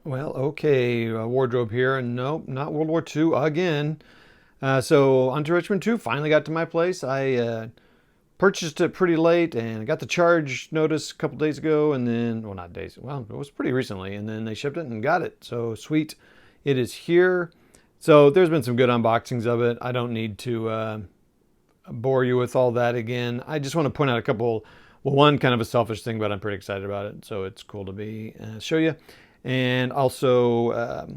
Well, okay, wardrobe here, and nope, not World War II again. So on to Richmond 2, finally got to my place. I purchased it pretty late and got the charge notice a couple days ago, and then, well, not days, well, it was pretty recently, and then they shipped it and got it. So sweet, it is here. So there's been some good unboxings of it. I don't need to bore you with all that again. I just want to point out a couple, well, one kind of a selfish thing, but I'm pretty excited about it. So it's cool to be show you. And also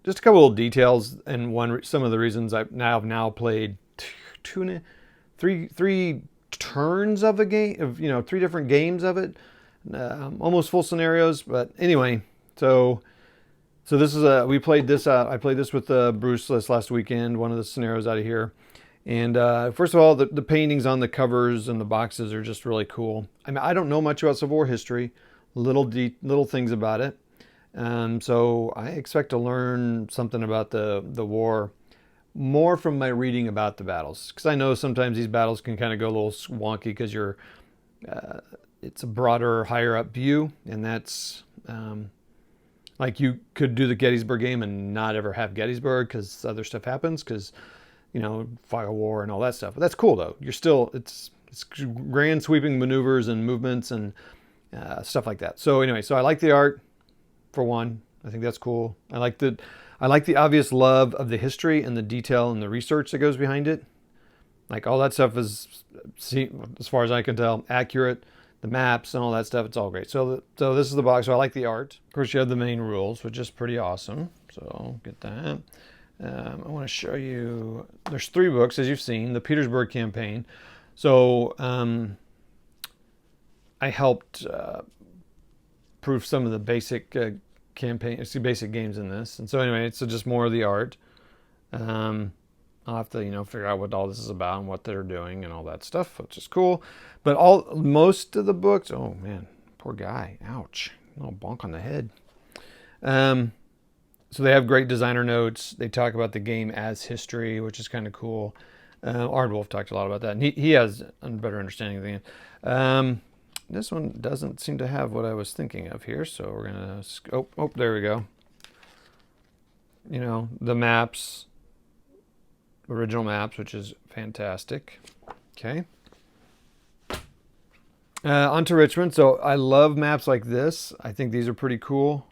just a couple little details and some of the reasons I've now played three turns of a game of three different games of it, almost full scenarios. But anyway, so this is we played this. I played this with Bruce this last weekend. One of the scenarios out of here. And first of all, the paintings on the covers and the boxes are just really cool. I mean, I don't know much about Civil War history, little things about it. So I expect to learn something about the war more from my reading about the battles, because I know sometimes these battles can kind of go a little wonky because it's a broader, higher up view, and that's like you could do the Gettysburg game and not ever have Gettysburg because other stuff happens, because fog of war and all that stuff. But that's cool though. You're still it's grand sweeping maneuvers and movements and stuff like that. So anyway, so I like the art for one. I think that's cool. I like the obvious love of the history and the detail and the research that goes behind it. Like all that stuff is, as far as I can tell, accurate. The maps and all that stuff, it's all great. So this is the box. So I like the art. Of course, you have the main rules, which is pretty awesome. So get that. I want to show you. There's 3 books, as you've seen. The Petersburg Campaign. So I helped proof some of the basic basic games in this. And so anyway, it's just more of the art. I'll have to, figure out what all this is about and what they're doing and all that stuff, which is cool. But most of the books, oh man, poor guy, ouch, a little bonk on the head. So they have great designer notes. They talk about the game as history, which is kind of cool. Ardwolf talked a lot about that, and he has a better understanding of the game. This one doesn't seem to have what I was thinking of here, so we're gonna. Oh, there we go. The maps, original maps, which is fantastic. Okay. On to Richmond. So I love maps like this. I think these are pretty cool.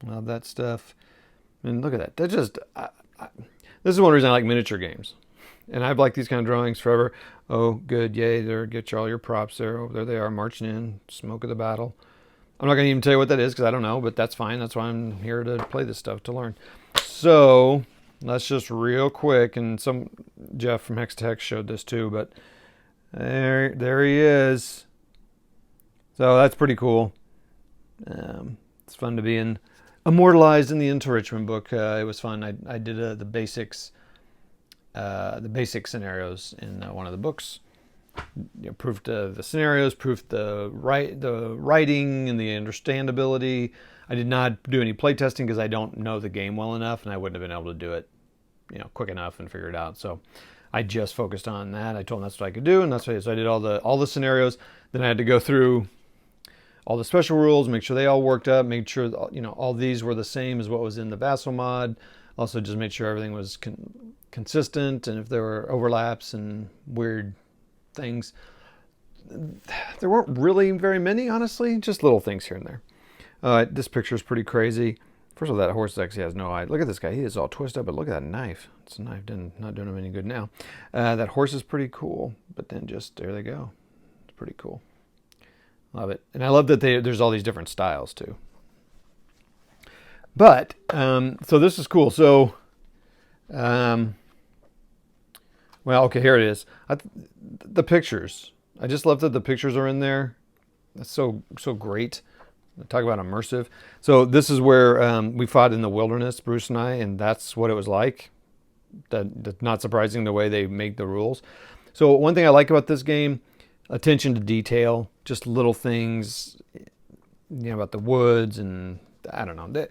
Love that stuff. And look at that. That just. This is one reason I like miniature games. And I've liked these kind of drawings forever. Oh, good. Yay. There. Get you all your props there. Oh, there they are marching in. Smoke of the battle. I'm not going to even tell you what that is because I don't know, but that's fine. That's why I'm here to play this stuff, to learn. So let's just real quick, and Jeff from Hex Tech showed this too, but there he is. So that's pretty cool. It's fun to be immortalized in the Into Richmond book. It was fun. I did the basic scenarios in one of the books. Proofed the scenarios, proofed the writing and the understandability. I did not do any playtesting because I don't know the game well enough, and I wouldn't have been able to do it, quick enough and figure it out. So I just focused on that. I told them that's what I could do, and that's what I did. So I did all the scenarios. Then I had to go through all the special rules, make sure they all worked up, make sure all these were the same as what was in the Vassal mod. Also, just made sure everything was consistent, and if there were overlaps and weird things, there weren't really very many, honestly, just little things here and there. This picture is pretty crazy. First of all, that horse actually has no eye. Look at this guy, he is all twisted up, but look at that knife. It's a knife, not doing him any good now. That horse is pretty cool, but then just there they go. It's pretty cool. Love it. And I love that there's all these different styles too. But so this is cool. So well, okay, here it is. The pictures. I just love that the pictures are in there. That's so great. Talk about immersive. So this is where we fought in the wilderness, Bruce and I, and that's what it was like. That's not surprising the way they make the rules. So one thing I like about this game, attention to detail, just little things, about the woods, and I don't know.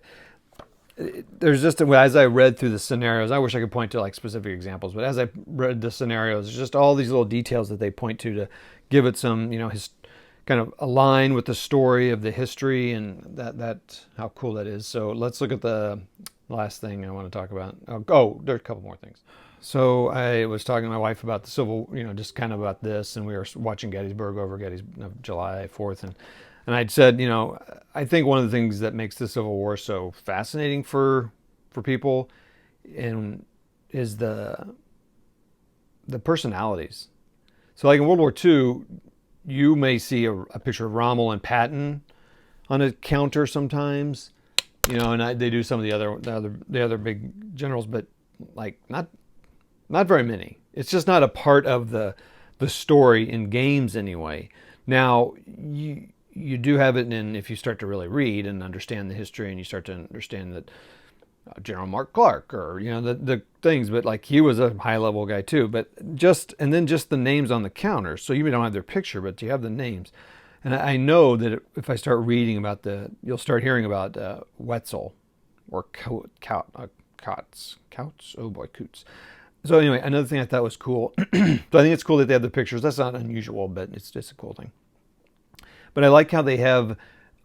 There's just, as I read through the scenarios, I wish I could point to like specific examples, but as I read the scenarios, just all these little details that they point to give it some, kind of align with the story of the history, and that how cool that is. So let's look at the last thing I want to talk about. Oh, there's a couple more things. So I was talking to my wife about the Civil, just kind of about this, and we were watching Gettysburg over July 4th, and I'd said, I think one of the things that makes the Civil War so fascinating for people, and is the personalities. So like in World War II, you may see a picture of Rommel and Patton on a counter sometimes, and they do some of the other big generals, but like not very many. It's just not a part of the story in games anyway. Now you do have it in, if you start to really read and understand the history, and you start to understand that General Mark Clark, or the things, but like he was a high level guy too. But just the names on the counters. So you don't have their picture, but you have the names. And I know that if I start reading about you'll start hearing about Wetzel or Kautz. Oh boy, Coots. So anyway, another thing I thought was cool. So I think it's cool that they have the pictures. That's not unusual, but it's just a cool thing. But I like how they have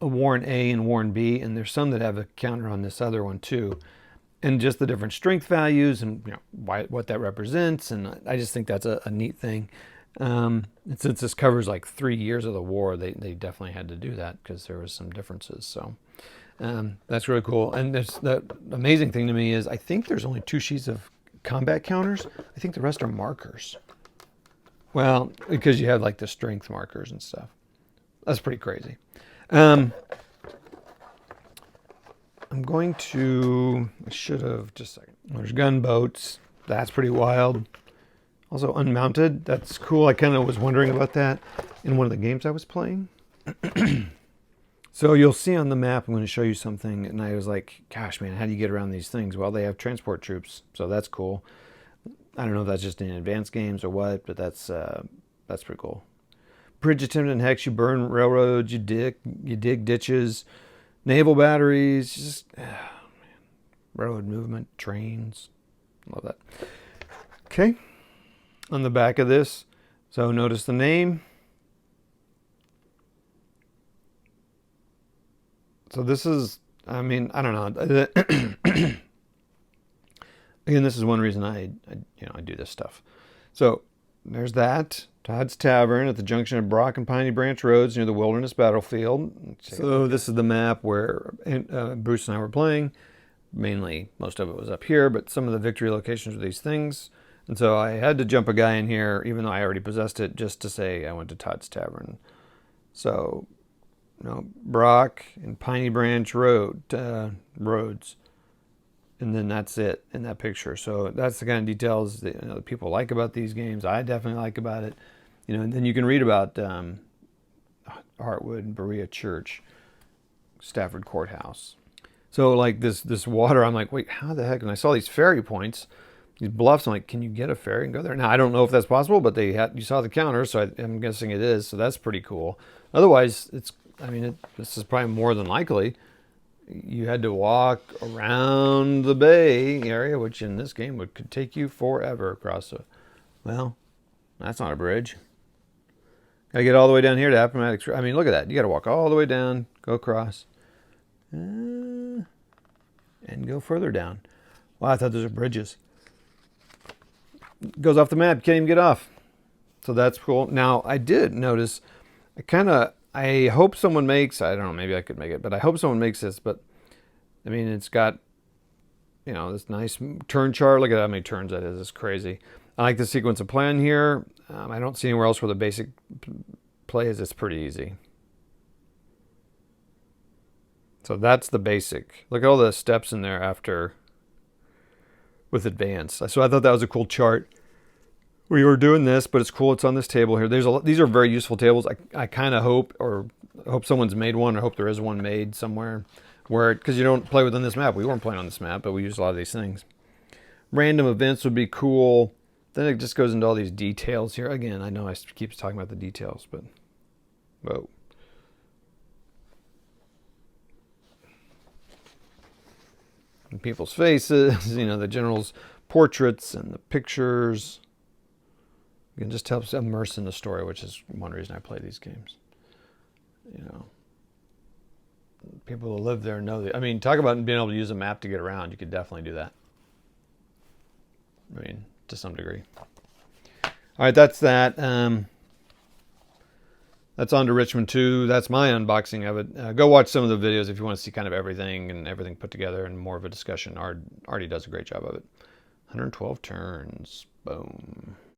a Warren A and Warren B, and there's some that have a counter on this other one too, and just the different strength values and what that represents. And I just think that's a neat thing. And since this covers like 3 years of the war, they definitely had to do that because there was some differences. So that's really cool. And the amazing thing to me is I think there's only 2 sheets of combat counters. I think the rest are markers. Well, because you have like the strength markers and stuff. That's pretty crazy. I'm going to, I should have, just a second. There's gunboats. That's pretty wild. Also unmounted. That's cool. I kind of was wondering about that in one of the games I was playing. So you'll see on the map, I'm going to show you something. And I was like, gosh, man, how do you get around these things? Well, they have transport troops. So that's cool. I don't know if that's just in advanced games or what, but that's pretty cool. Bridge attempted and hex, you burn railroads, you dig ditches, naval batteries, just railroad movement, trains. Love that. Okay. On the back of this, so notice the name. So this is, I don't know. Again, this is one reason I do this stuff. So there's that. Todd's Tavern at the junction of Brock and Piney Branch Roads near the Wilderness Battlefield. So this is the map where Bruce and I were playing. Mainly, most of it was up here, but some of the victory locations were these things. And so I had to jump a guy in here, even though I already possessed it, just to say I went to Todd's Tavern. So, Brock and Piney Branch Roads. And then that's it in that picture. So that's the kind of details that people like about these games. I definitely like about it. And then you can read about Heartwood and Berea Church, Stafford Courthouse. So like this water, I'm like, wait, how the heck? And I saw these ferry points, these bluffs. I'm like, can you get a ferry and go there? Now I don't know if that's possible, but you saw the counter, so I'm guessing it is. So that's pretty cool. Otherwise, this is probably more than likely. You had to walk around the bay area, which in this game could take you forever across well, that's not a bridge. Gotta get all the way down here to Appomattox. Look at that. You gotta walk all the way down, go across, and go further down. Wow, I thought those were bridges. Goes off the map. Can't even get off. So that's cool. Now, I did notice, I hope someone makes, I don't know, maybe I could make it, but I hope someone makes this. But, it's got, this nice turn chart. Look at how many turns that is. It's crazy. I like the sequence of play in here. I don't see anywhere else where the basic play is. It's pretty easy. So that's the basic. Look at all the steps in there after with advanced. So I thought that was a cool chart. We were doing this, but it's cool. It's on this table here. These are very useful tables. I kind of hope someone's made one, or hope there is one made somewhere because you don't play within this map. We weren't playing on this map, but we use a lot of these things. Random events would be cool. Then it just goes into all these details here. Again, I know I keep talking about the details, but whoa. And people's faces, the general's portraits and the pictures. It just helps immerse in the story, which is one reason I play these games. People who live there know that. I mean, talk about being able to use a map to get around. You could definitely do that. I mean, to some degree. All right, that's that. That's on to Richmond 2. That's my unboxing of it. Go watch some of the videos if you want to see kind of everything and everything put together and more of a discussion. Artie does a great job of it. 112 turns. Boom.